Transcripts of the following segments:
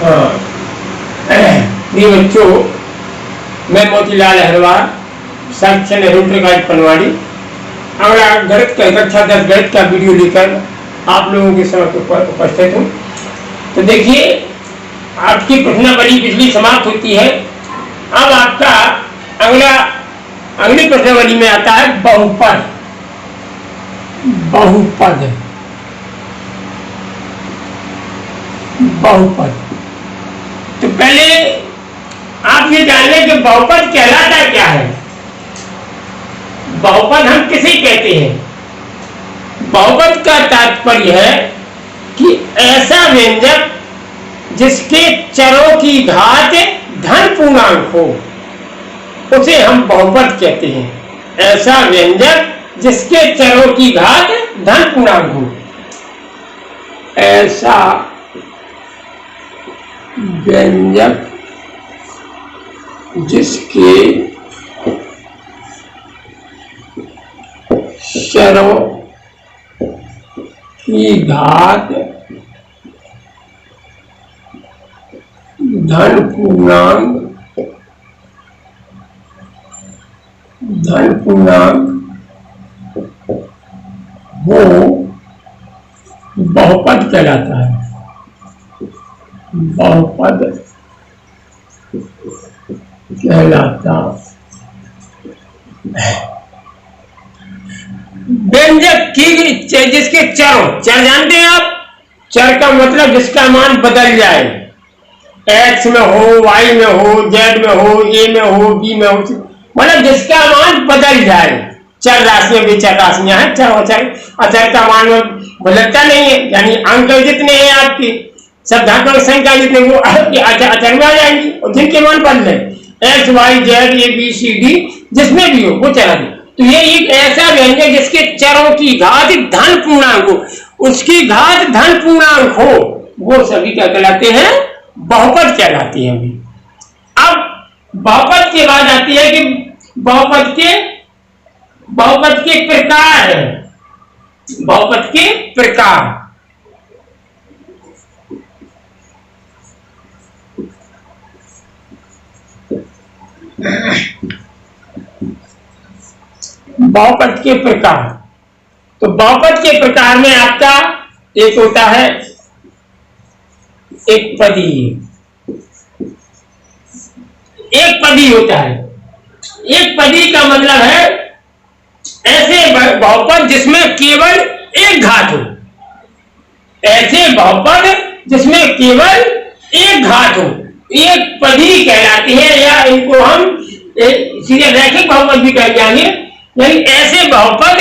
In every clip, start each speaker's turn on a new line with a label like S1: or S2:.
S1: हाँ, प्रिय बच्चों, मैं मोतीलाल अहरवार, सेक्शन इंटर पनवाड़ी, हमारा गणित का कक्षा 10 गणित का वीडियो लेकर आप लोगों के समक्ष उपस्थित हूँ। तो देखिए, आपकी प्रश्नावली पिछली समाप्त होती है। अब आपका अगली प्रश्नावली में आता है बहुपद। बहुपद बहुपद तो पहले आप ये जान लें कि बहुपद कहलाता क्या है। बहुपद हम किसे कहते हैं? बहुपद का तात्पर्य है कि ऐसा व्यंजक जिसके चरों की घात धन पूर्णांक हो, उसे हम बहुपद कहते हैं। ऐसा व्यंजक जिसके चरों की घात धन पूर्णांक हो, ऐसा व्यंजक जिसके चरों की घात धन पूर्णांक हो, बहुपद कहलाता है। बहुपद कहलाता है। व्यंजक की जिसके चर जानते हैं आप? चर का मतलब जिसका मान बदल जाए, एक्स में हो, वाई में हो, जेड में हो, ए में हो, बी में हो, मतलब जिसका मान बदल जाए। चर राशियां भी चर राशियां हैं, चर अचर का मान बदलता नहीं है, यानी अंक जितने हैं आपके सब धातुओं संख्या जितने वो अचर में आ जाएंगी और जिनके मान बदले X Y Z A B C D जिसमें भी हो वो चला दे। तो ये एक ऐसा व्यंजक जिसके चरों की घात धन पूर्णांक हो, उसकी घात धन पूर्णांक हो, वो सभी क्या कहलाते हैं? बहुपद कहलाती है। अब बहुपद के बाद आती है कि बहुपद के प्रकार है। बहुपद के प्रकार, बहुपद के प्रकार। तो बहुपद के प्रकार में आपका एक होता है एक पदी होता है। एक पदी का मतलब है ऐसे बहुपद जिसमें केवल एक घात हो। ऐसे बहुपद जिसमें केवल एक घात हो, एक पदी कहलाती है, या इनको हम सीधे रैखिक बहुपद भी कह जाएंगे। यानी ऐसे बहुपद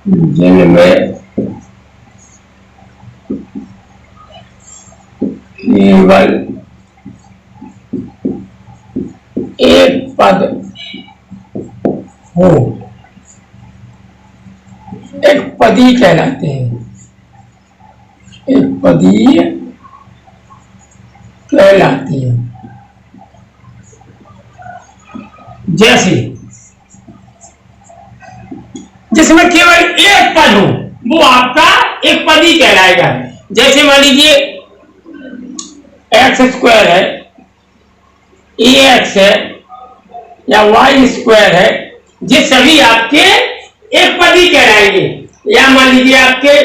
S1: जिनमें केवल एक पद हो, एक पदी कहलाते हैं। एक पदी कहलाती है। जैसे जिसमें केवल एक पद हो वो आपका एक पदी कहलाएगा। जैसे मान लीजिए एक्स स्क्वायर है, ए एक्स है या वाई स्क्वायर है, ये सभी आपके एक पदी कहलाएंगे। या मान लीजिए आपके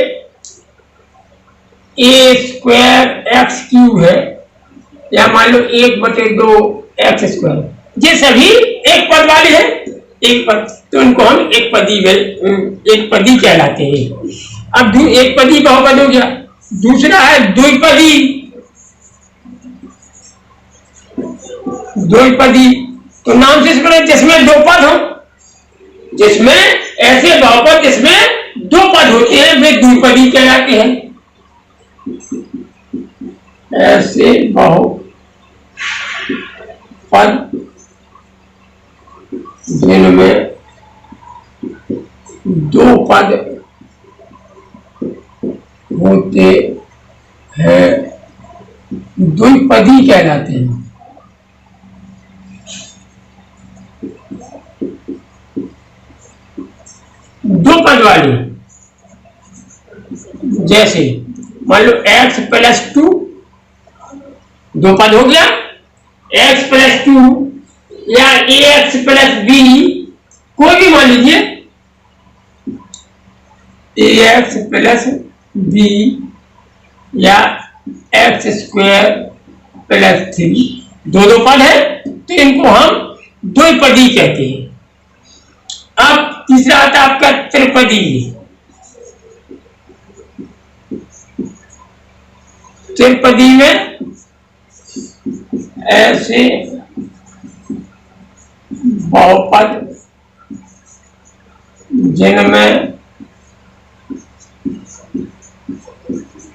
S1: ए स्क्वायर एक्स क्यूब है, या मान लो 1/2 एक्स स्क्वायर, ये सभी एक पद वाले हैं, एक पद, तो उनको हम एक पदी कहलाते हैं। अब एक पदी बहुपद हो गया। दूसरा है द्विपदी। तो नाम से इसको जिसमें दो पद हो, जिसमें ऐसे बहुपद जिसमें दो पद होते हैं वे द्विपदी कहलाते हैं। ऐसे बहुपद जिनमें दो पद होते हैं द्विपदी कहलाते हैं। वाली, जैसे मान लो x प्लस 2, दो पद हो गया, x प्लस 2 या ax प्लस b, कोई भी मान लीजिए ax प्लस b या x स्क्वायर प्लस 3, दो दो पद है तो इनको हम द्विपदी कहते हैं। अब तीसरा आता है आपका त्रिपदी। त्रिपदी में ऐसे बहुपद जिनमें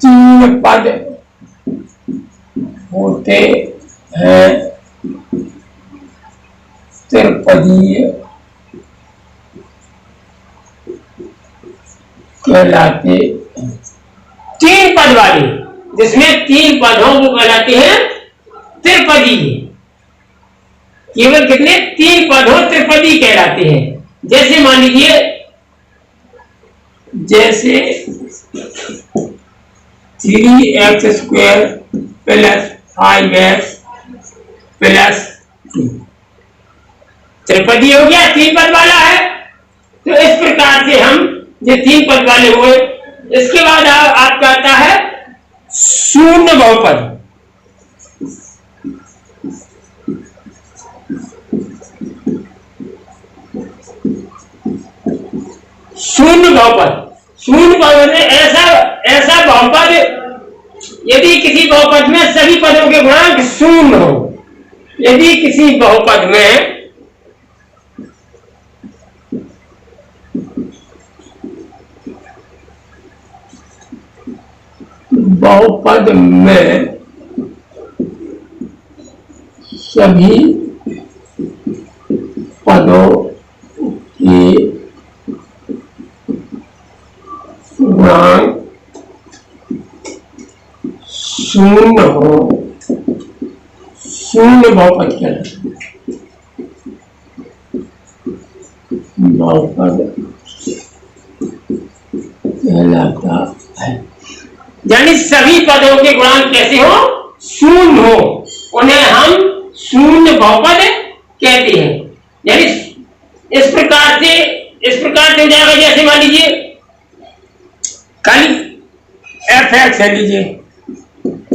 S1: तीन पद होते हैं त्रिपदीय कहलाते। तीन पद वाले जिसमें तीन पद हो वो कहलाते हैं त्रिपदीय। केवल कितने? तीन पद हो त्रिपदी कहलाते हैं। जैसे मान लीजिए, जैसे 3x square plus 5x plus 2 त्रिपदी हो गया, तीन पद वाला है। तो इस प्रकार से हम ये तीन पद वाले हुए। इसके बाद आपका आता है शून्य बहुपद। शून्य बहुपद, शून्य बहुपद में ऐसा बहुपद यदि किसी बहुपद में सभी पदों के गुणांक शून्य हो। यदि किसी बहुपद में सभी पदों के गुणांक शून्य हो, शून्य बहुपद कहलाता है। यानी सभी पदों के गुणांक कैसे हो? शून्य हो, उन्हें हम शून्य बहुपद कहते हैं। यानी इस प्रकार से हो जाएगा। जैसे मान लीजिए खाली f(x) है, लीजिए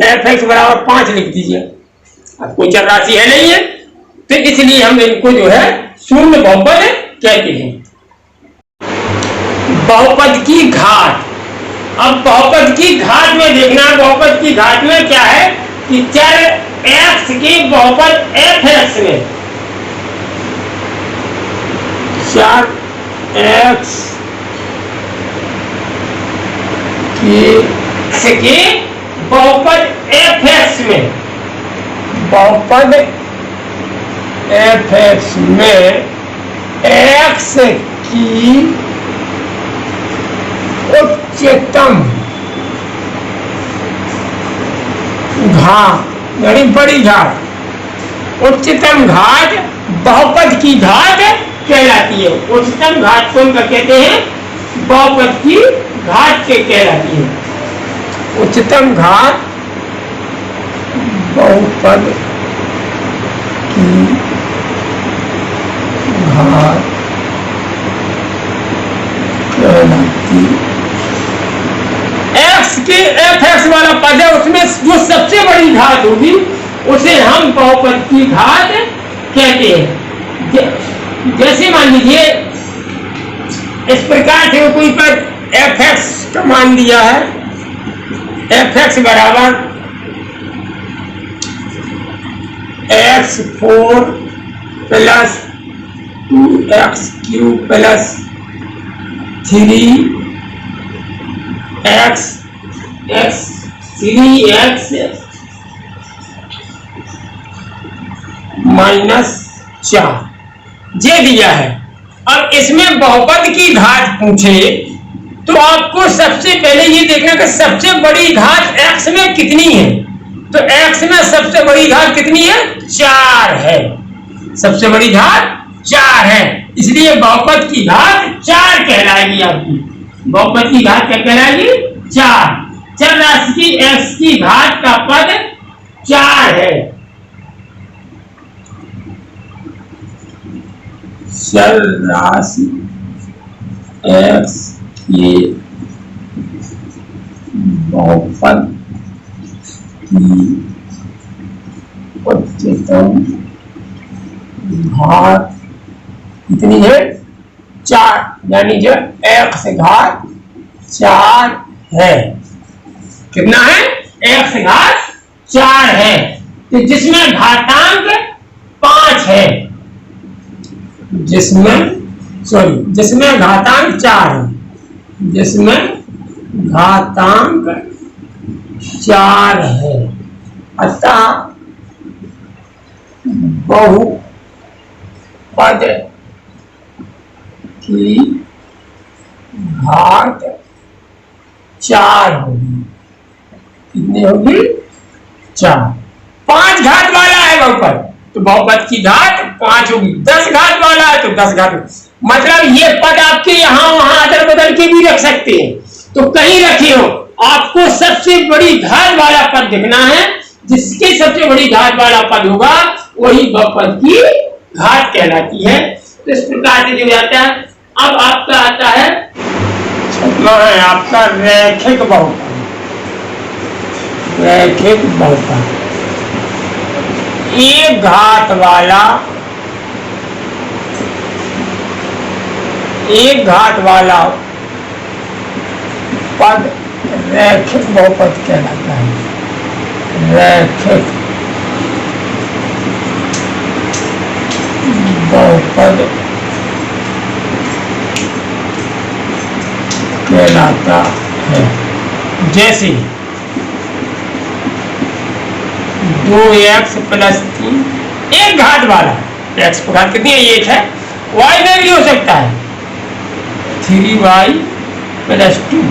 S1: f(x) बराबर 5 लिख दीजिए। अब कोई चर राशि है नहीं है, तो इसलिए हम इनको जो है शून्य बहुपद कहते हैं। बहुपद की घात। अब बहुपद की घात में देखना, बहुपद की घात में क्या है कि चर x के बहुपद f(x) में चर x के बहुपद f(x) में, बहुपद f(x) में x की उच्चतम घात यानी बड़ी घात, उच्चतम घात बहुपद की घात कहलाती है। उच्चतम घात को क्या कहते हैं? बहुपद की घात के कहलाती है। उच्चतम घात बहुपद की घात कहलाती है। x के f(x) वाला पद है, उसमें जो सबसे बड़ी घात होगी उसे हम बहुपद की घात कहते हैं। जैसे मान लीजिए इस प्रकार से कोई पद f(x) का मान दिया है, f(x) बराबर x4 plus 2x³ plus 3x 3x minus 4 ये दिया है। अब इसमें बहुपद की घात पूछे तो आपको सबसे पहले ये देखना कि सबसे बड़ी घात x में कितनी है। तो x में सबसे बड़ी घात कितनी है? 4 है। सबसे बड़ी घात 4 है। इसलिए बहुपद की घात 4 कहलाएगी आपकी। बहुपद की घात क्या कहलाएगी? 4। चर राशि की x की घात का पद 4 है। चर राशि x की बहुपद की उच्चतम घात कितनी है? 4, यानी जो x घात 4 है। कितना है? x घात 4 है। तो जिसमें घातांक 5 है, जिसमें घातांक 4 है, जिसमें घातांक 4 है, अतः बहुपद की घात 4 होगी। कितनी होगी? 4। 5 घात वाला है बहुपद, तो बहुपद की घात 5 होगी। 10 घात वाला है तो 10 घात, मतलब ये पद आपके यहाँ वहां अदल बदल के भी रख सकते हैं। तो कहीं रखे हो, आपको सबसे बड़ी घात वाला पद दिखना है। जिसकी सबसे बड़ी घात वाला पद होगा वही बहुपद की घात कहलाती है। तो इस प्रकार से जो जाता है। अब आपका आता है छठवां है आपका रैखिक बहुपद। रैखिक बहुपद एक घात वाला पद रैखिक बहुपद कहलाता है। रैखिक बहुपद कहलाता है। जैसे 2x + 3 एक घात वाला, x की घात कितनी है? 1 है। y में भी हो सकता है 3y + 2,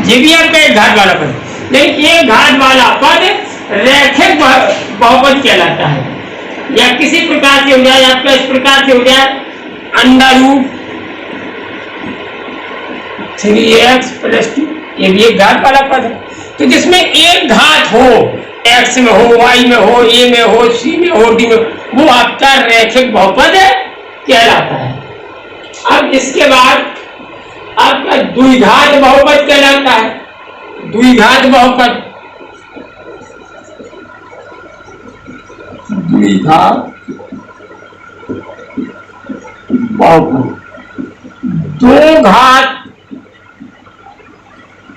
S1: ये भी आपका एक घात वाला पद। लेकिन एक घात वाला पद रैखिक बहुपद कहलाता है। या किसी प्रकार से हो जाए, आपका इस प्रकार से हो जाए √3x + 2, ये भी एक घात वाला पद है। तो जिसमें एक घात हो, x में हो, y में हो, a में हो, c में हो, d में हो, वो आपका रैखिक बहुपद कहलाता है। अब इसके बाद आपका द्विघात बहुपद कहलाता है। द्विघात बहुपद, द्विघात बहुपद 2 घात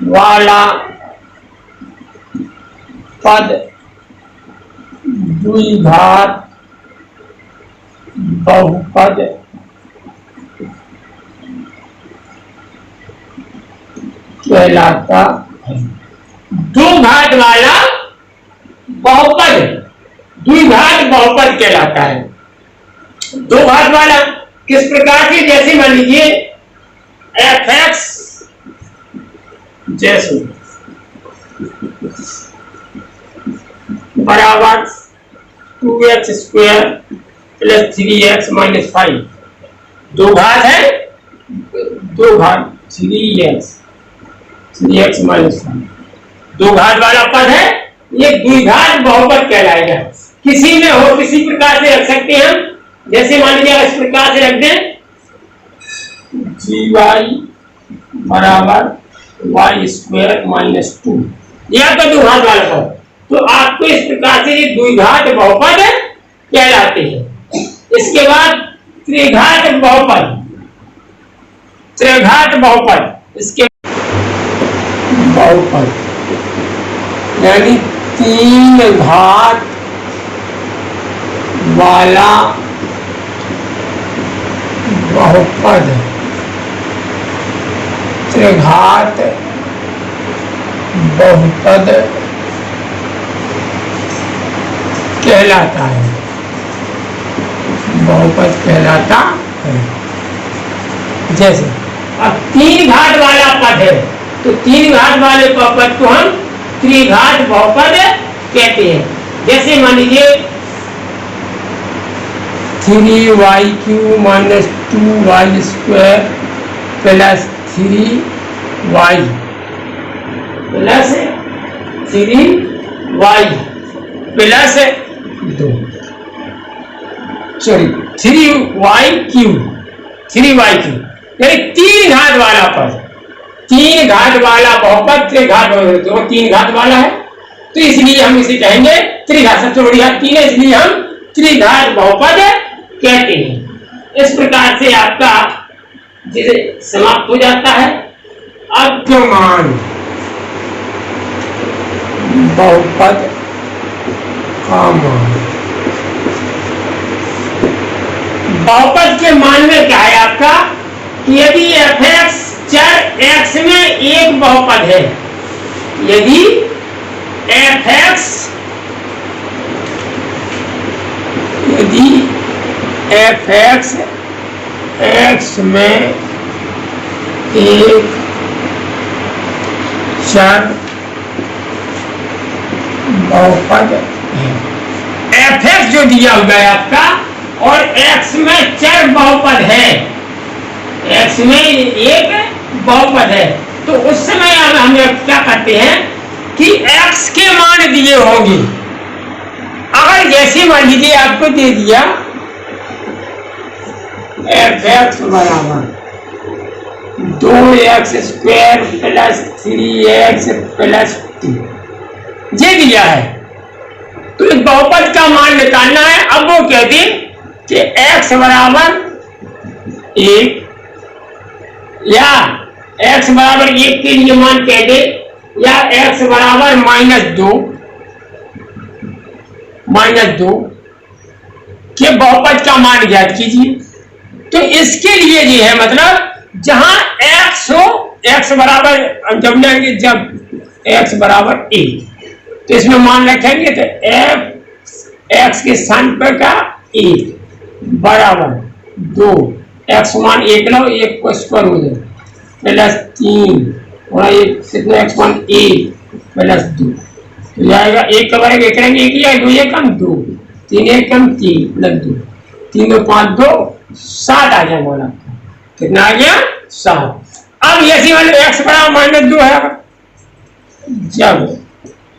S1: वाला पद द्विघात बहुपद कहलाता है। 2 घात वाला बहुपद द्विघात बहुपद कहलाता है। 2 घात वाला किस प्रकार से? जैसे मान लीजिए fx, जैसे बराबर 2x² + 3x - 5। 2 घात है, 2 घात 3x - 5, 2 घात वाला पद है। ये द्विघात बहुपद कहलाएगा। किसी में हो, किसी प्रकार से रख सकते हैं हम। जैसे मान लीजिए इस प्रकार से रख दें gy बराबर y² - 2, ये आपका 2 घात वाला पद। तो आपको इस प्रकार से ये द्विघात बहुपद कहलाते हैं। इसके बाद त्रिघात बहुपद, त्रिघात बहुपद, इसके बहुपद यानी 3 घात वाला बहुपद त्रिघात बहुपद कहलाता है। बहुपद कहलाता है। जैसे अब 3 घात वाला पद है, तो 3 घात वाले बहुपद को हम त्रिघात बहुपद कहते हैं। जैसे मान लीजिए 3y³ minus 2y² plus 3y plus 3y plus 2, sorry 3y³ यानी 3 घात वाला पद, 3 घात वाला बहुपद, त्रिघात तो 3 घात वाला है, तो इसलिए हम इसे कहेंगे त्रिघात। सबसे बड़ी घात 3 है, इसलिए हम त्रिघात बहुपद कहते हैं। इस प्रकार से आपका जिसे समाप्त हो जाता है अद्यमान बहुपद का मान। बहुपद के मान में क्या है आपका कि यदि f(x) चर x में एक बहुपद है, यदि f(x) x में एक चर बहुपद है, f(x) जो दिया हुआ है आपका और x में चर बहुपद है, x में एक बहुपद है, तो उस समय हम क्या करते हैं कि x के मान दिए होंगे। अगर जैसे मान लीजिए आपको दे दिया f(x) बराबर 2x² प्लस 3x प्लस 2 ये दिया है, तो इस बहुपद का मान निकालना है। अब वो कहते हैं कि x बराबर 1 या x बराबर 1 के लिए मान कह दे, या x बराबर -2 के बहुपद का मान ज्ञात कीजिए। तो इसके लिए ये है मतलब जहां x हो, x बराबर जब लेंगे जब x बराबर 1 तो इसमें मान रखेंगे तो x के स्थान पर का 1 बराबर 2, x मान 1 लो, 1 को स्क्वायर हो जाए प्लस 3 और 1 कितना x मान 1 प्लस 2 तो जाएगा 1 का बराबर 1 करेंगे 1 या 2 1 कम 2 3 1 कम 3 प्लस 2 3 2 5 2 7 आ गया बोला, कितना आ गया 7। अब ऐसी वाले x बराबर -2 है, जब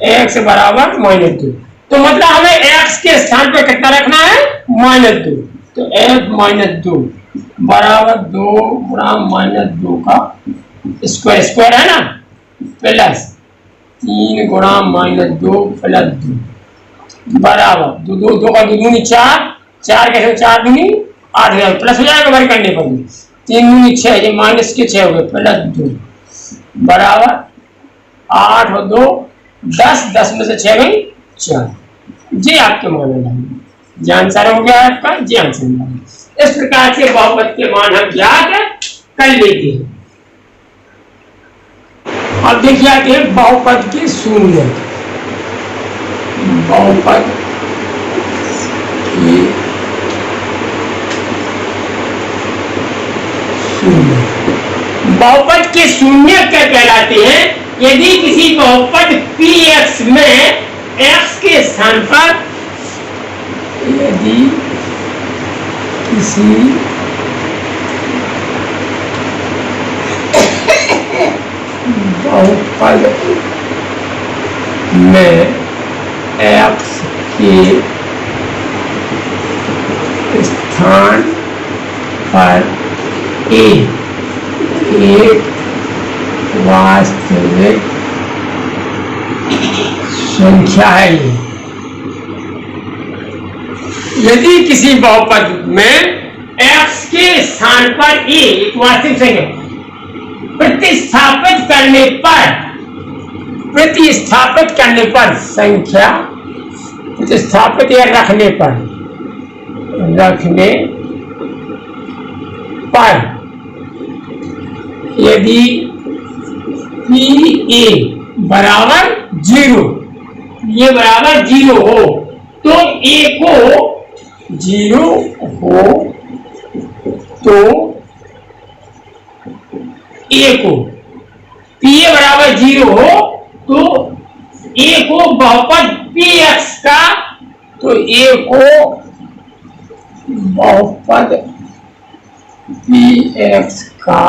S1: x बराबर -2 तो मतलब हमें x के स्थान पर कितना रखना है -2, तो f -2 बराबर 2 गुणा -2 का स्क्वायर है ना, प्लस 3 गुणा -2 प्लस 2 बराबर 2 का 2 दूनी 4 कैसे 4 दूनी 8 हो जाएगा, प्लस हो जाएगा भर करने पर 3 दूनी 6 ये माइनस के 6 हो गए प्लस 2 बराबर 8 और 2 10 में से 6 गई 4। ये आपके मान है, ये आंसर हो गया आपका, ये आंसर। इस प्रकार से बहुपद के मान हम ज्ञात कर लेते हैं। अब देखिए आते हैं बहुपद के शून्य। बहुपद के शून्य, बहुपद के शून्य क्या कहलाते हैं? यदि किसी बहुपद px में x के स्थान पर, यदि किसी बहुपद में x के स्थान पर एक वास्तविक संख्या है। यदि किसी बहुपद में x के स्थान पर एक वास्तविक संख्या प्रतिस्थापित करने पर संख्या प्रतिस्थापित या रखने पर यदि p a बराबर 0, ये बराबर 0 हो तो a को 0 हो तो a को p a बराबर 0 हो तो a को बहुपद px का, तो a को बहुपद px का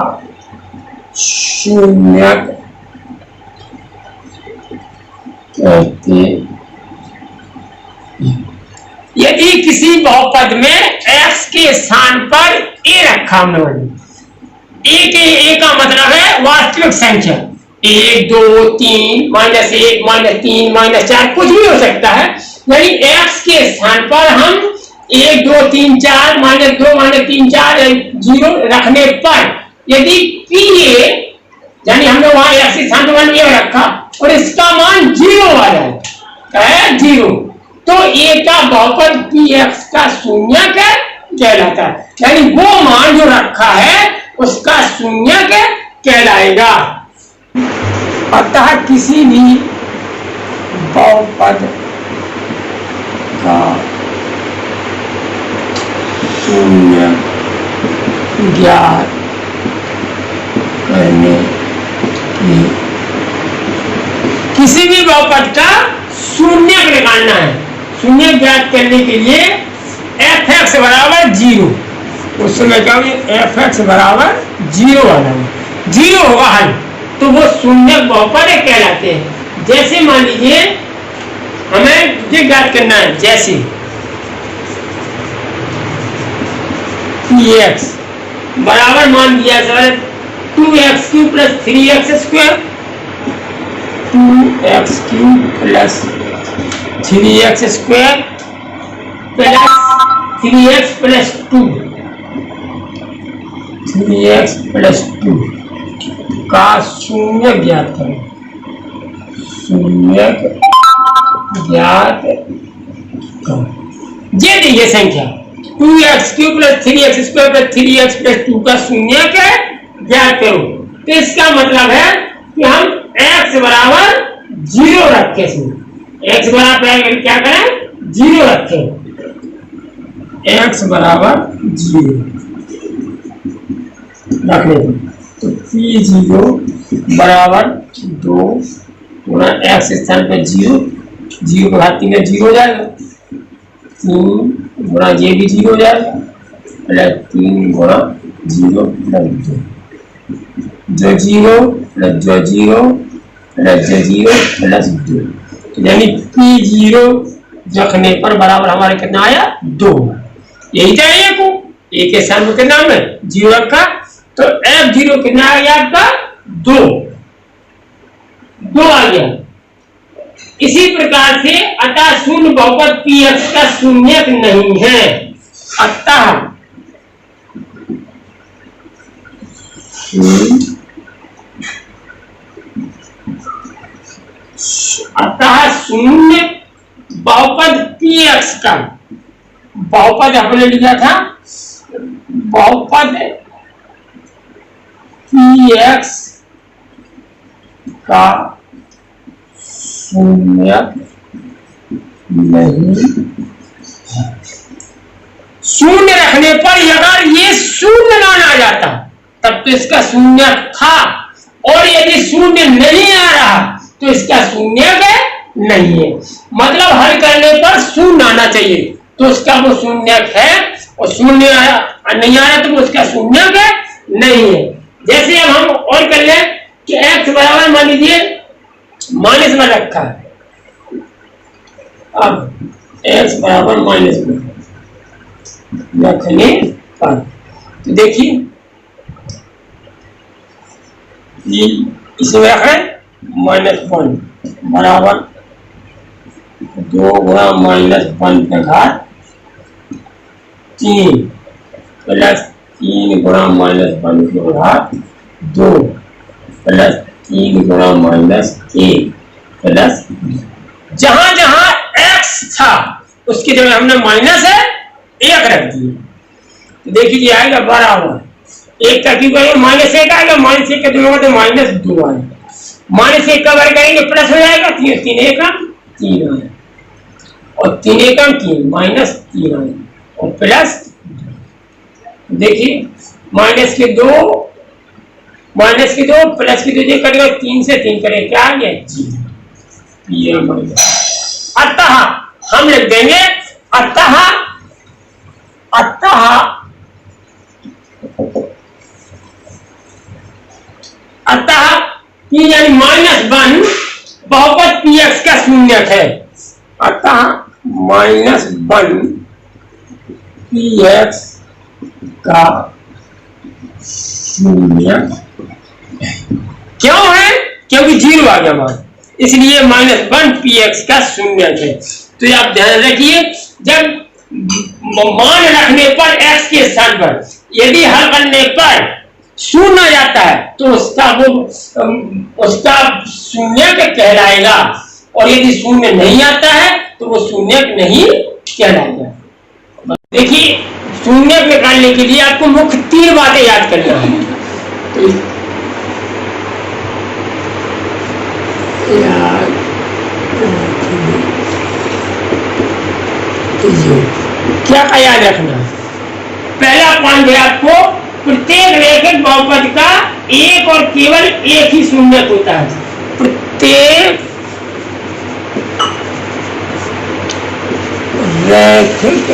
S1: शून्यक कहते हैं। यदि किसी बहुपद में x के स्थान पर a रखा हमने, a का मतलब है वास्तविक संख्या, 1 2 3 -1 -3 -4 कुछ भी हो सकता है। यानी x के स्थान पर हम 1 2 3 4 -2 -3 4 0 रखने पर यदि pa, यानी हमने वहां x के स्थान पर a रखा और इसका मान 0 आ जाए, 0, तो a का बहुपद px का शून्यक कहलाता है। यानी वो मान जो रखा है उसका शून्यक कहलाएगा। अतः किसी भी बहुपद का शून्यक ज्ञात करने की, किसी भी बहुपद का शून्यक निकालना है, शून्यक ज्ञात करने के लिए fx बराबर 0, उस समय क्या fx बराबर 0 वाला 0 होगा हल, तो वो शून्यक बहुपद कहलाते हैं। जैसे मान लीजिए हमें ये ज्ञात करना है, जैसे px बराबर मान दिया sir 2x³ + 3x² 2x³ + 3x² + 3x + 2 3x + 2 का शून्यक ज्ञात करें, शून्यक ज्ञात करें। ये देखिए संख्या 2x³ + 3x² + 3x + 2 का शून्यक ज्ञात करो, तो इसका मतलब है कि हम x बराबर 0 रखें, x बराबर क्या करें 0 रखें, x बराबर 0 रखने पर तो p0 बराबर 2 गुणा x स्थान पर 0, 0 को घाती में 0 हो जाएगा, 3 गुणा ये भी 0 हो जाएगा, प्लस 3 गुणा 0 + 2, जो 0 + जो 0 + जो 0 + 2, यानी p0 रखने पर बराबर हमारे कितना आया 2। यही चाहिए को a के स्थान पर कितना है 0 रखा, तो f0 कितना आ गया आपका 2 आ गया। इसी प्रकार से अतः शून्य बहुपद px का शून्यक नहीं है, अतः शून्य बहुपद px का, बहुपद हमने लिखा था बहुपद px का शून्यक नहीं है। शून्य रखने पर अगर ये शून्य मान आ जाता तब तो इसका शून्यक था, और यदि शून्य नहीं आ रहा तो इसका शून्यक नहीं है। मतलब हल करने पर शून्य आना चाहिए तो उसका वो शून्यक है, और शून्य नहीं आ रहा तो उसका शून्यक नहीं है। जैसे अब हम और कर लें कि x बराबर मान लीजिए माइनस में रखा है, अब x बराबर माइनस में रखने पर तो देखिए इसमें है -1 बराबर 2 गुणा -1 का घात 3 प्लस 3 गुणा -1 की घात 2 प्लस 3 गुणा -1 प्लस, जहां जहां x था उसकी जगह हमने माइनस 1 रख दिया, तो देखिए आएगा बराबर 1 का क्यों करेंगे -1 आएगा, -1 का दोनों तो -2 आएगा, -1 का वर्ग करेंगे प्लस हो जाएगा 3 3 आएगा और 3 -3 -3 आएगा और प्लस, देखिए -2 प्लस की 2 करेगा 3 से 3 करेगा क्या आ गया। अतः हम लिख देंगे अतः अतः P यानी -1 बहुपद Px का शून्यक है। अतः -1 Px का शून्यक क्यों है? क्योंकि 0 आ गया मान, इसलिए -1 Px का शून्यक है। तो ये आप ध्यान रखिए, जब मान रखने पर x के स्थान पर यदि हल करने पर शून्य आ जाता है तो उसका शून्यक कहलाएगा, और यदि शून्य नहीं आता है तो वो शून्यक नहीं कहलाएगा। देखिए, शून्यक निकालने के लिए आपको मुख्य 3 बातें याद करनी है। क्या याद रखना? पहला पॉइंट है आपको, प्रत्येक रैखिक बहुपद का एक और केवल एक ही शून्यक होता है। प्रत्येक रैखिक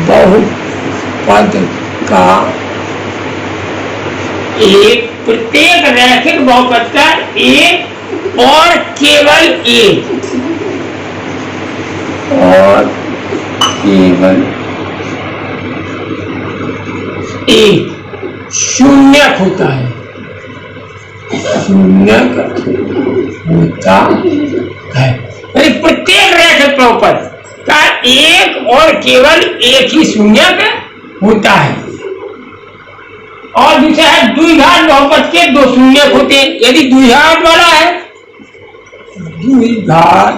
S1: बहुपद का प्रत्येक रैखिक बहुपद का एक और केवल एक शून्यक होता है। शून्यक होता है, प्रत्येक रैखिक बहुपद का एक और केवल एक ही शून्यक होता है। और दूसरा है, द्विघात बहुपद के 2 शून्यक होते हैं। यदि द्विघात वाला है, द्विघात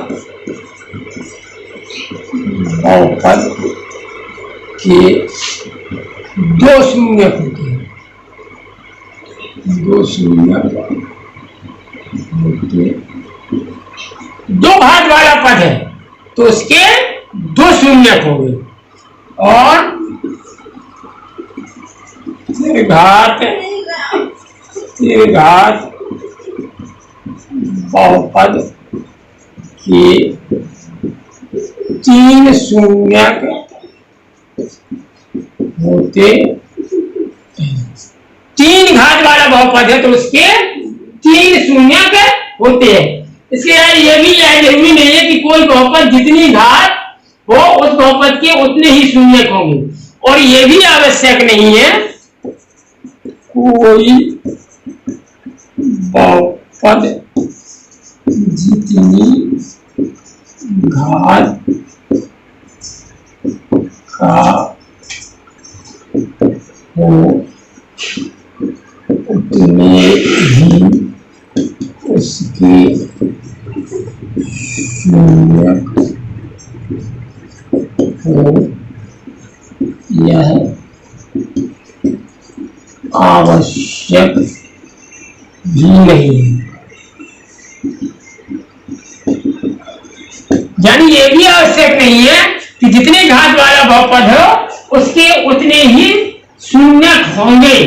S1: बहुपद के 2 शून्यक होते हैं। 2 शून्यक होते, 2 घात वाला पद है तो उसके 2 शून्यक होंगे, और त्रिघात बहुपद के 3 शून्यक होते हैं। 3 घात वाला बहुपद है तो उसके 3 शून्यक होते हैं। इसके ये भी जरूरी नहीं है कि कोई बहुपद जितनी घात हो उस बहुपद के उतने ही शून्यक होंगे, और ये भी आवश्यक नहीं है कोई बहुपद जितनी घात का हो उतने ही उसके शून्यक हो, यह आवश्यक भी नहीं है। यानी ये भी आवश्यक नहीं है कि जितने घात वाला बहुपद हो उसके उतने ही शून्यक होंगे।